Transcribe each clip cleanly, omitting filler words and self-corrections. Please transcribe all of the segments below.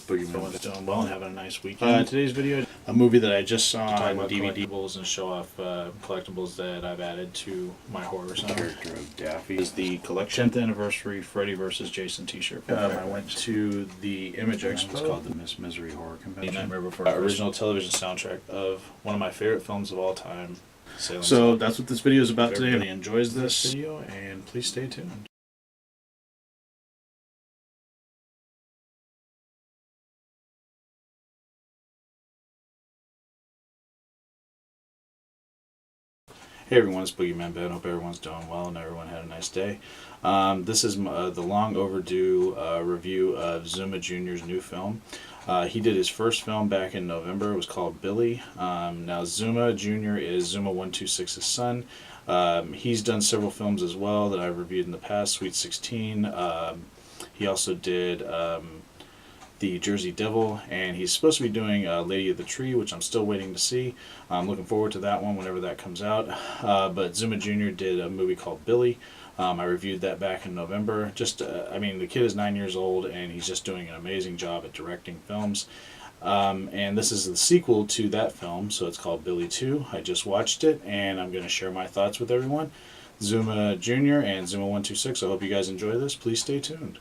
Everyone's doing well and having a nice weekend. Today's video, a movie that I just saw on DVD and show off collectibles that I've added to my horror center. Character of Daffy Is the collection 10th anniversary Freddy vs. Jason T-shirt. I went to the Image Expo. It's called the Miss Misery Horror Convention. Nightmare Before original television soundtrack of one of my favorite films of all time. So that's what this video is about today. If everybody enjoys this video, and please stay tuned. Hey everyone, it's Boogeyman Ben. Hope everyone's doing well and everyone had a nice day. This is the long overdue review of Zooma Jr.'s new film. He did his first film back in November. It was called Billie. Now Zooma Jr. is Zooma 126's son. He's done several films as well that I've reviewed in the past. Sweet 16. He also did the Jersey Devil, and he's supposed to be doing Lady of the Tree, which I'm still waiting to see. I'm looking forward to that one whenever that comes out. But Zooma Jr. did a movie called Billie. I reviewed that back in November. I mean, the kid is 9 years old, and he's just doing an amazing job at directing films. And this is the sequel to that film, so it's called Billie 2. I just watched it, and I'm going to share my thoughts with everyone. Zooma Jr. and Zooma 126, I hope you guys enjoy this. Please stay tuned.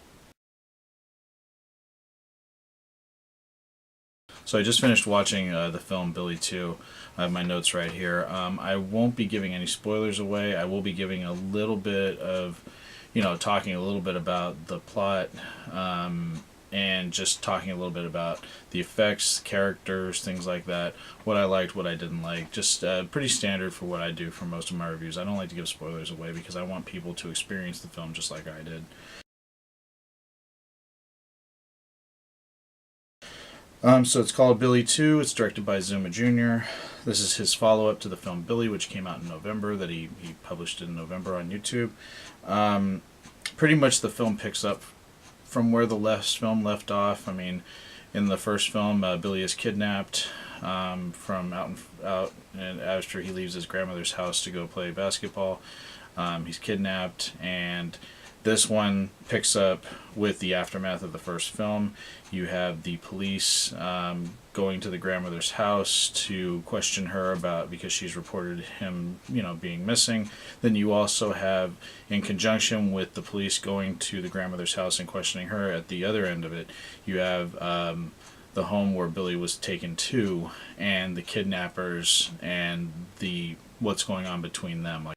So I just finished watching the film Billie 2. I have my notes right here. I won't be giving any spoilers away. I will be giving a little bit of, talking a little bit about the plot, and just talking a little bit about the effects, characters, things like that. What I liked, what I didn't like. Just pretty standard for what I do for most of my reviews. I don't like to give spoilers away because I want people to experience the film just like I did. So it's called Billie 2. It's directed by Zooma Jr. This is his follow-up to the film Billie, which came out in November, that he published in November on YouTube. Pretty much the film picks up from where the last film left off. I mean, in the first film, Billie is kidnapped from out and after he leaves his grandmother's house to go play basketball. He's kidnapped, and this one picks up with the aftermath of the first film. You have the police going to the grandmother's house to question her because she's reported him, being missing. Then you also have, in conjunction with the police going to the grandmother's house and questioning her, at the other end of it, you have the home where Billie was taken to, and the kidnappers and what's going on between them.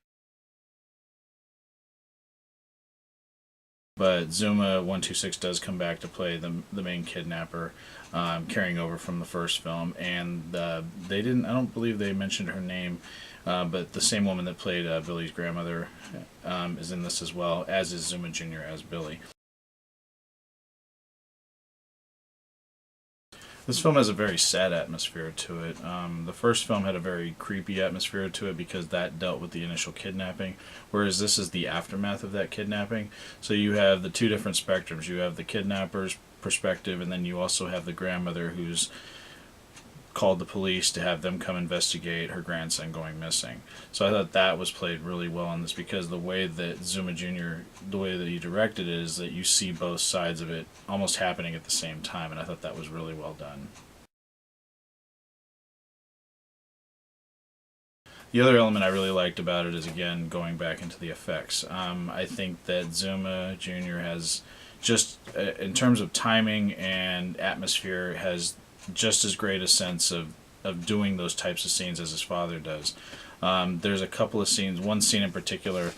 But Zooma 126 does come back to play the main kidnapper, carrying over from the first film, and I don't believe they mentioned her name, but the same woman that played Billie's grandmother is in this as well, as is Zooma Jr. as Billie. This film has a very sad atmosphere to it. The first film had a very creepy atmosphere to it because that dealt with the initial kidnapping, whereas this is the aftermath of that kidnapping. So you have the two different spectrums. You have the kidnapper's perspective, and then you also have the grandmother who's called the police to have them come investigate her grandson going missing. So I thought that was played really well in this, because the way that Zooma Jr., the way that he directed it, is that you see both sides of it almost happening at the same time, and I thought that was really well done. The other element I really liked about it is, again, going back into the effects. I think that Zooma Jr. has just, in terms of timing and atmosphere, has just as great a sense of doing those types of scenes as his father does. There's a couple of scenes. One scene in particular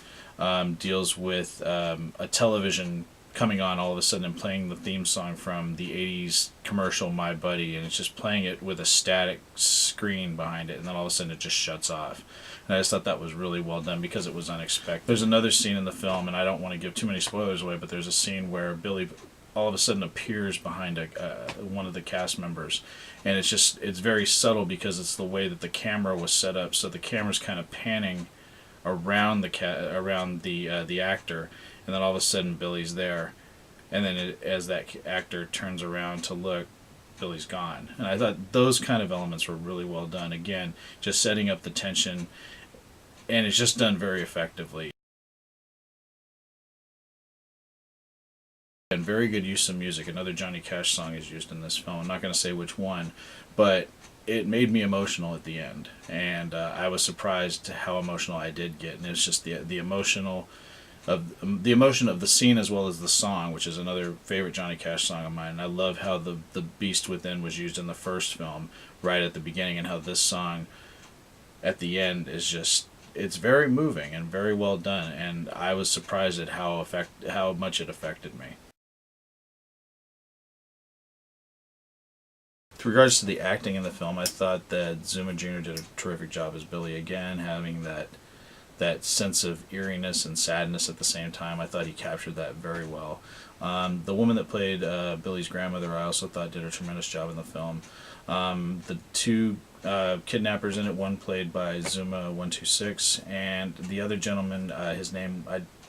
deals with a television coming on all of a sudden and playing the theme song from the 80s commercial My Buddy, and it's just playing it with a static screen behind it, and then all of a sudden it just shuts off. And I just thought that was really well done because it was unexpected. There's another scene in the film, and I don't want to give too many spoilers away, but there's a scene where Billie all of a sudden appears behind one of the cast members, and it's very subtle because it's the way that the camera was set up. So the camera's kind of panning around the actor, and then all of a sudden Billie's there, and then as that actor turns around to look, Billie's gone. And I thought those kind of elements were really well done. Again, just setting up the tension, and it's just done very effectively. And very good use of music. Another Johnny Cash song is used in this film. I'm not going to say which one, but it made me emotional at the end, and I was surprised how emotional I did get. And it's just the emotion of the scene as well as the song, which is another favorite Johnny Cash song of mine. And I love how the Beast Within was used in the first film right at the beginning, and how this song at the end is just, it's very moving and very well done. And I was surprised at how much it affected me. With regards to the acting in the film, I thought that Zooma Jr. did a terrific job as Billy again, having that sense of eeriness and sadness at the same time. I thought he captured that very well. The woman that played Billy's grandmother, I also thought did a tremendous job in the film. The two kidnappers in it, one played by Zooma 126, and the other gentleman, his name,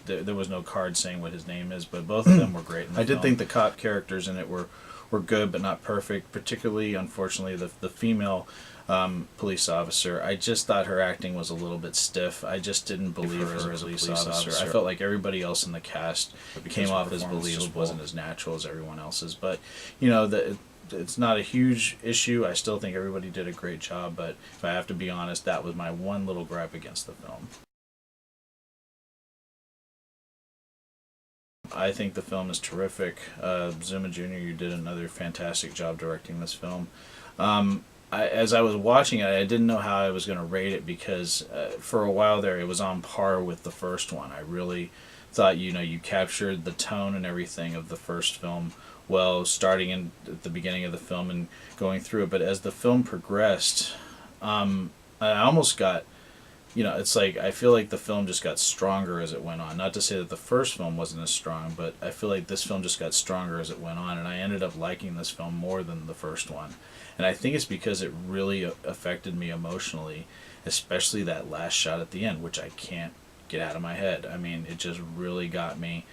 there was no card saying what his name is, but both of them were great in the film. I did think the cop characters in it were good but not perfect, particularly, unfortunately, the female police officer. I just thought her acting was a little bit stiff. I just didn't believe her as a police officer. I felt like everybody else in the cast came off as believable. Wasn't as natural as everyone else's. But, you know, it's not a huge issue. I still think everybody did a great job, but if I have to be honest, that was my one little gripe against the film. I think the film is terrific. Zooma Jr., you did another fantastic job directing this film. As I was watching it, I didn't know how I was going to rate it, because for a while there it was on par with the first one. I really thought, you captured the tone and everything of the first film well, starting at the beginning of the film and going through it. But as the film progressed, I almost got, it's like I feel like the film just got stronger as it went on. Not to say that the first film wasn't as strong, but I feel like this film just got stronger as it went on, and I ended up liking this film more than the first one. And I think it's because it really affected me emotionally, especially that last shot at the end, which I can't get out of my head. I mean, it just really got me.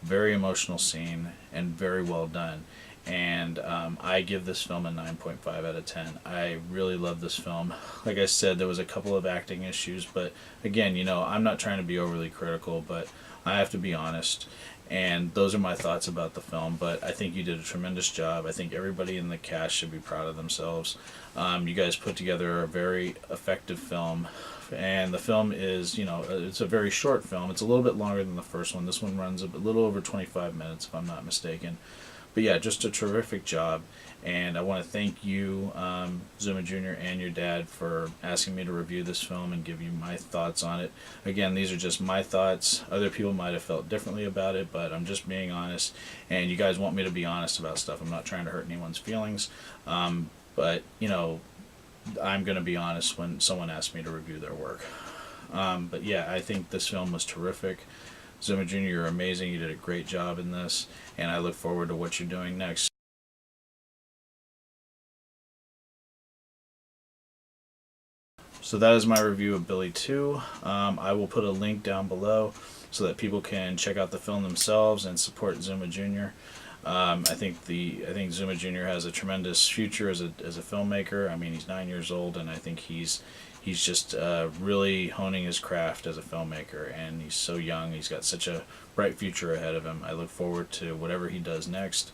Very emotional scene and very well done. And I give this film a 9.5 out of 10. I really love this film. Like I said, there was a couple of acting issues, but again, I'm not trying to be overly critical, but I have to be honest. And those are my thoughts about the film. But I think you did a tremendous job. I think everybody in the cast should be proud of themselves. You guys put together a very effective film. And the film is, it's a very short film. It's a little bit longer than the first one. This one runs a little over 25 minutes, if I'm not mistaken. But yeah, just a terrific job. And I want to thank you, Zooma Jr. and your dad, for asking me to review this film and give you my thoughts on it. Again, these are just my thoughts. Other people might have felt differently about it, but I'm just being honest. And you guys want me to be honest about stuff. I'm not trying to hurt anyone's feelings. But, I'm going to be honest when someone asks me to review their work. But yeah, I think this film was terrific. Zooma Jr., you're amazing. You did a great job in this, and I look forward to what you're doing next. So that is my review of Billie 2. I will put a link down below so that people can check out the film themselves and support Zooma Jr. I think Zooma Jr. has a tremendous future as a filmmaker. I mean, he's 9 years old, and I think he's just really honing his craft as a filmmaker, and he's so young. He's got such a bright future ahead of him. I look forward to whatever he does next.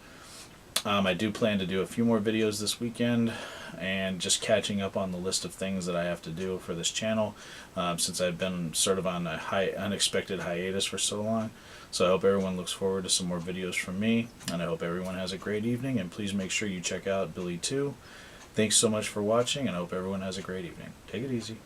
I do plan to do a few more videos this weekend, and just catching up on the list of things that I have to do for this channel, since I've been sort of on a unexpected hiatus for so long. So I hope everyone looks forward to some more videos from me, and I hope everyone has a great evening, and please make sure you check out Billie 2. Thanks so much for watching, and I hope everyone has a great evening. Take it easy.